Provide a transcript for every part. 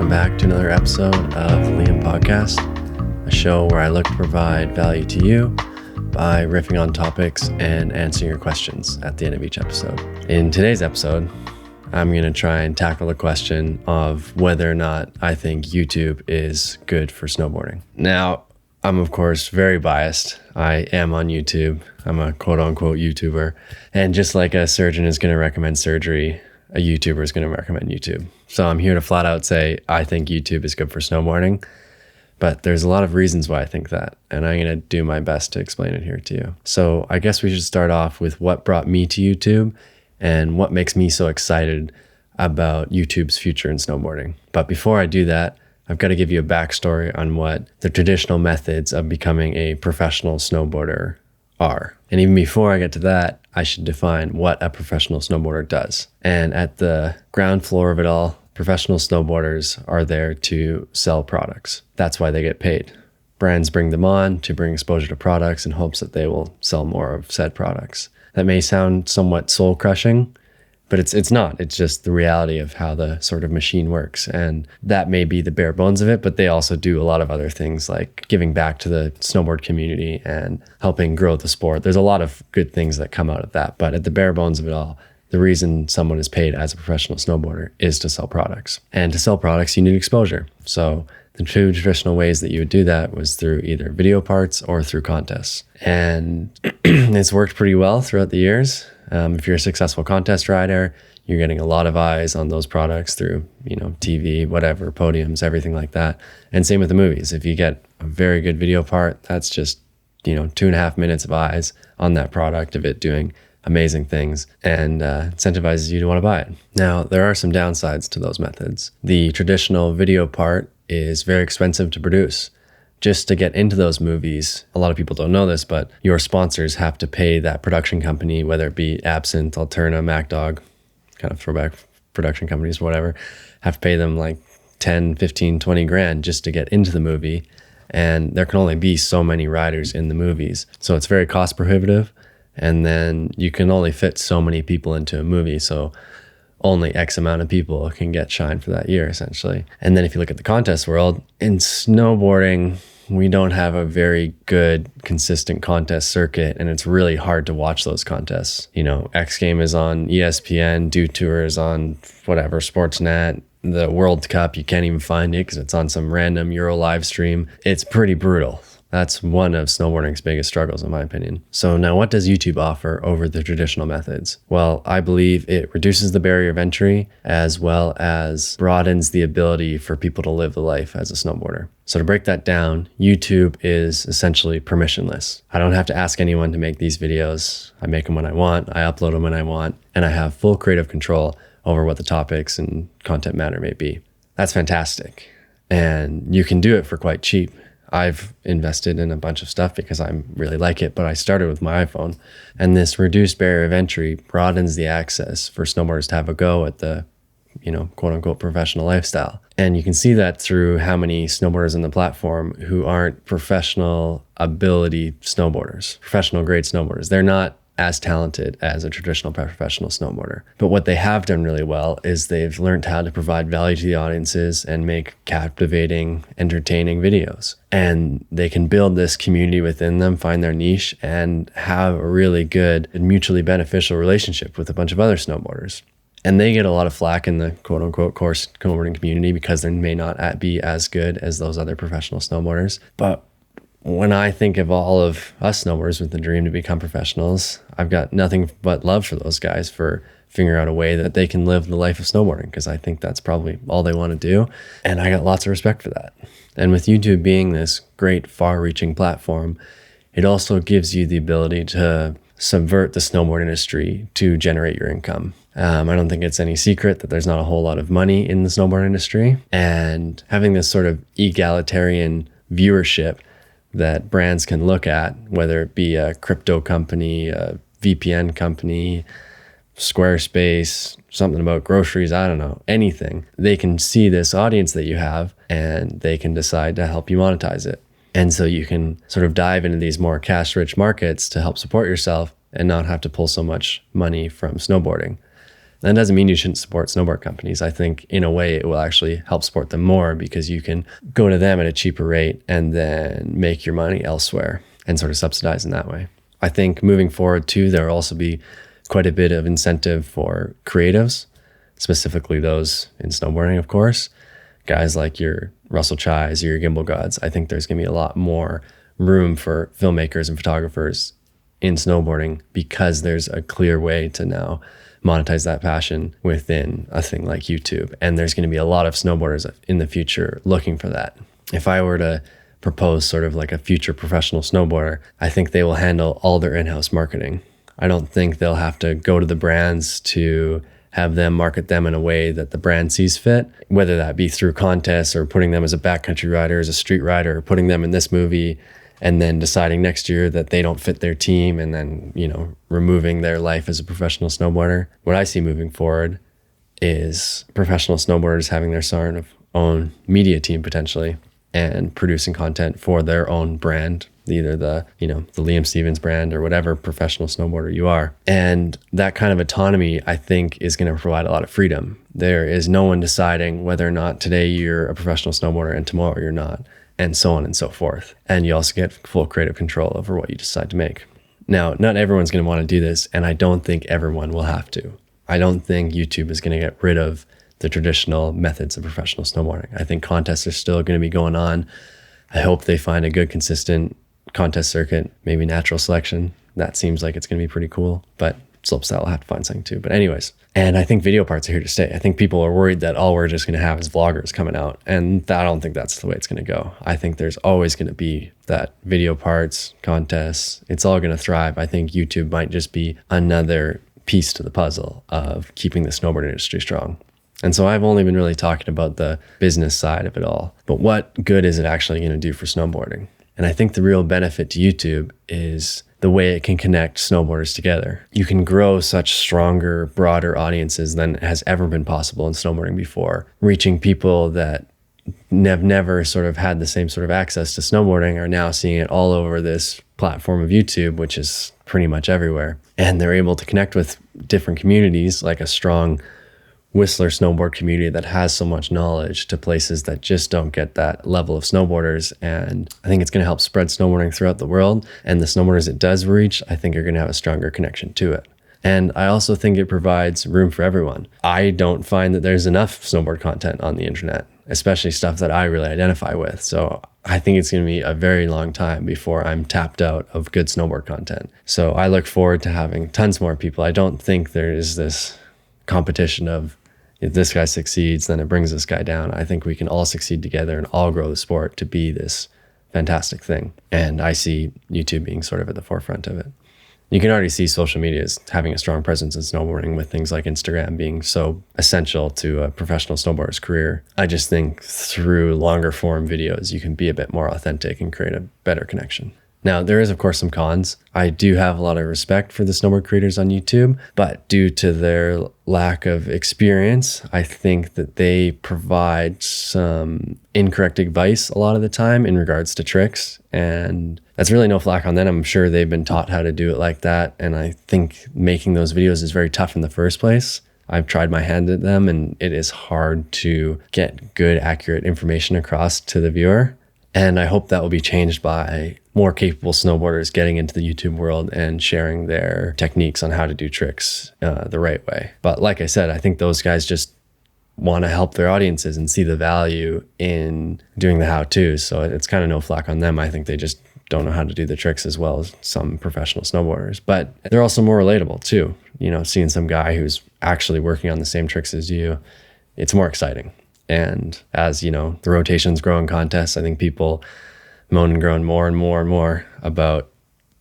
welcome back to another episode of the Q&Apodcast, a show where I look to provide value to you by riffing on topics and answering your questions at the end of each episode. In today's episode, I'm going to try and tackle the question of whether or not I think YouTube is good for snowboarding. Now, I'm of course very biased. I am on YouTube. I'm a quote unquote YouTuber. And just like a surgeon is going to recommend surgery, a YouTuber is going to recommend YouTube. So I'm here to flat out say I think YouTube is good for snowboarding, but there's a lot of reasons why I think that, and I'm going to do my best to explain it here to you. So I guess we should start off with what brought me to YouTube and what makes me so excited about YouTube's future in snowboarding. But before I do that, I've got to give you a backstory on what the traditional methods of becoming a professional snowboarder are. And even before I get to that, I should define what a professional snowboarder does. And at the ground floor of it all, professional snowboarders are there to sell products. That's why they get paid. Brands bring them on to bring exposure to products in hopes that they will sell more of said products. That may sound somewhat soul-crushing, but it's not. It's just the reality of how the sort of machine works. And that may be the bare bones of it, but they also do a lot of other things like giving back to the snowboard community and helping grow the sport. There's a lot of good things that come out of that. But at the bare bones of it all, the reason someone is paid as a professional snowboarder is to sell products. And to sell products, you need exposure. So the two traditional ways that you would do that was through either video parts or through contests. And it's worked pretty well throughout the years. If you're a successful contest rider, you're getting a lot of eyes on those products through, TV, whatever, podiums, everything like that. And same with the movies. If you get a very good video part, that's just, 2.5 minutes of eyes on that product of it doing amazing things and incentivizes you to want to buy it. Now, there are some downsides to those methods. The traditional video part is very expensive to produce. Just to get into those movies, a lot of people don't know this, but your sponsors have to pay that production company, whether it be Absinthe, Alterna, MacDog, kind of throwback production companies, whatever, have to pay them like 10, 15, 20 grand just to get into the movie. And there can only be so many riders in the movies. So it's very cost prohibitive. And then you can only fit so many people into a movie. So only X amount of people can get shine for that year, essentially. And then if you look at the contest world, in snowboarding, we don't have a very good, consistent contest circuit, and it's really hard to watch those contests. X Game is on ESPN, Dew Tour is on whatever, Sportsnet. The World Cup, you can't even find it because it's on some random Euro live stream. It's pretty brutal. That's one of snowboarding's biggest struggles, in my opinion. So now what does YouTube offer over the traditional methods? Well, I believe it reduces the barrier of entry as well as broadens the ability for people to live the life as a snowboarder. So to break that down, YouTube is essentially permissionless. I don't have to ask anyone to make these videos. I make them when I want, I upload them when I want, and I have full creative control over what the topics and content matter may be. That's fantastic. And you can do it for quite cheap. I've invested in a bunch of stuff because I really like it, but I started with my iPhone. And this reduced barrier of entry broadens the access for snowboarders to have a go at the, quote unquote professional lifestyle. And you can see that through how many snowboarders on the platform who aren't professional ability snowboarders, professional grade snowboarders. They're not as talented as a traditional professional snowboarder. But what they have done really well is they've learned how to provide value to the audiences and make captivating, entertaining videos. And they can build this community within them, find their niche, and have a really good and mutually beneficial relationship with a bunch of other snowboarders. And they get a lot of flack in the quote unquote course snowboarding community because they may not be as good as those other professional snowboarders. But when I think of all of us snowboarders with the dream to become professionals, I've got nothing but love for those guys for figuring out a way that they can live the life of snowboarding, because I think that's probably all they want to do. And I got lots of respect for that. And with YouTube being this great far-reaching platform, it also gives you the ability to subvert the snowboard industry to generate your income. I don't think it's any secret that there's not a whole lot of money in the snowboard industry. And having this sort of egalitarian viewership that brands can look at, whether it be a crypto company, a VPN company, Squarespace, something about groceries, I don't know, anything. They can see this audience that you have and they can decide to help you monetize it. And so you can sort of dive into these more cash-rich markets to help support yourself and not have to pull so much money from snowboarding. That doesn't mean you shouldn't support snowboard companies. I think in a way it will actually help support them more because you can go to them at a cheaper rate and then make your money elsewhere and sort of subsidize in that way. I think moving forward too, there will also be quite a bit of incentive for creatives, specifically those in snowboarding, of course. Guys like your Russell Chais or your gimbal gods. I think there's going to be a lot more room for filmmakers and photographers in snowboarding because there's a clear way to now monetize that passion within a thing like YouTube. And there's going to be a lot of snowboarders in the future looking for that. If I were to propose sort of like a future professional snowboarder, I think they will handle all their in-house marketing. I don't think they'll have to go to the brands to have them market them in a way that the brand sees fit, whether that be through contests or putting them as a backcountry rider, as a street rider, or putting them in this movie and then deciding next year that they don't fit their team and then, removing their life as a professional snowboarder. What I see moving forward is professional snowboarders having their sort of own media team potentially and producing content for their own brand, either the Liam Stevens brand or whatever professional snowboarder you are. And that kind of autonomy, I think, is going to provide a lot of freedom. There is no one deciding whether or not today you're a professional snowboarder and tomorrow you're not, and so on and so forth. And you also get full creative control over what you decide to make. Now, not everyone's going to want to do this, and I don't think everyone will have to. I don't think YouTube is going to get rid of the traditional methods of professional snowboarding. I think contests are still going to be going on. I hope they find a good, consistent contest circuit, maybe natural selection. That seems like it's going to be pretty cool, but slopestyle will have to find something too. But anyways, and I think video parts are here to stay. I think people are worried that all we're just going to have is vloggers coming out, and I don't think that's the way it's going to go. I think there's always going to be that video parts, contests, it's all going to thrive. I think YouTube might just be another piece to the puzzle of keeping the snowboard industry strong. And so I've only been really talking about the business side of it all, but what good is it actually going to do for snowboarding? And I think the real benefit to YouTube is the way it can connect snowboarders together. You can grow such stronger, broader audiences than has ever been possible in snowboarding before. Reaching people that have never sort of had the same sort of access to snowboarding are now seeing it all over this platform of YouTube, which is pretty much everywhere. And they're able to connect with different communities, like a strong Whistler snowboard community that has so much knowledge, to places that just don't get that level of snowboarders. And I think it's going to help spread snowboarding throughout the world. And the snowboarders it does reach, I think, are going to have a stronger connection to it. And I also think it provides room for everyone. I don't find that there's enough snowboard content on the internet, especially stuff that I really identify with. So I think it's going to be a very long time before I'm tapped out of good snowboard content. So I look forward to having tons more people. I don't think there is this competition of, if this guy succeeds, then it brings this guy down. I think we can all succeed together and all grow the sport to be this fantastic thing. And I see YouTube being sort of at the forefront of it. You can already see social media as having a strong presence in snowboarding, with things like Instagram being so essential to a professional snowboarder's career. I just think through longer form videos, you can be a bit more authentic and create a better connection. Now, there is, of course, some cons. I do have a lot of respect for the snowboard creators on YouTube, but due to their lack of experience, I think that they provide some incorrect advice a lot of the time in regards to tricks. And that's really no flack on them. I'm sure they've been taught how to do it like that. And I think making those videos is very tough in the first place. I've tried my hand at them, and it is hard to get good, accurate information across to the viewer. And I hope that will be changed by more capable snowboarders getting into the YouTube world and sharing their techniques on how to do tricks the right way. But like I said, I think those guys just want to help their audiences and see the value in doing the how-tos. So it's kind of no flack on them. I think they just don't know how to do the tricks as well as some professional snowboarders. But they're also more relatable too. Seeing some guy who's actually working on the same tricks as you, it's more exciting. And as the rotations grow in contests, I think people moan and groan more and more and more about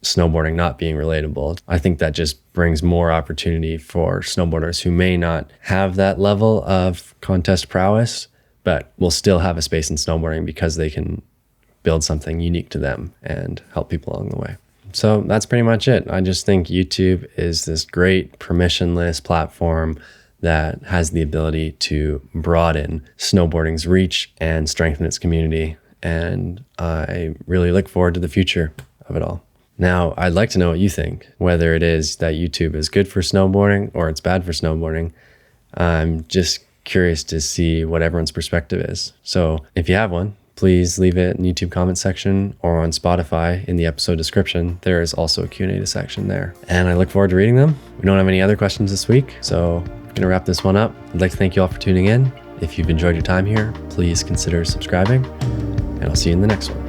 snowboarding not being relatable. I think that just brings more opportunity for snowboarders who may not have that level of contest prowess, but will still have a space in snowboarding because they can build something unique to them and help people along the way. So that's pretty much it. I just think YouTube is this great permissionless platform that has the ability to broaden snowboarding's reach and strengthen its community. And I really look forward to the future of it all. Now, I'd like to know what you think, whether it is that YouTube is good for snowboarding or it's bad for snowboarding. I'm just curious to see what everyone's perspective is. So if you have one, please leave it in the YouTube comment section or on Spotify in the episode description. There is also a Q&A section there. And I look forward to reading them. We don't have any other questions this week, so I'm going to wrap this one up. I'd like to thank you all for tuning in. If you've enjoyed your time here, please consider subscribing, and I'll see you in the next one.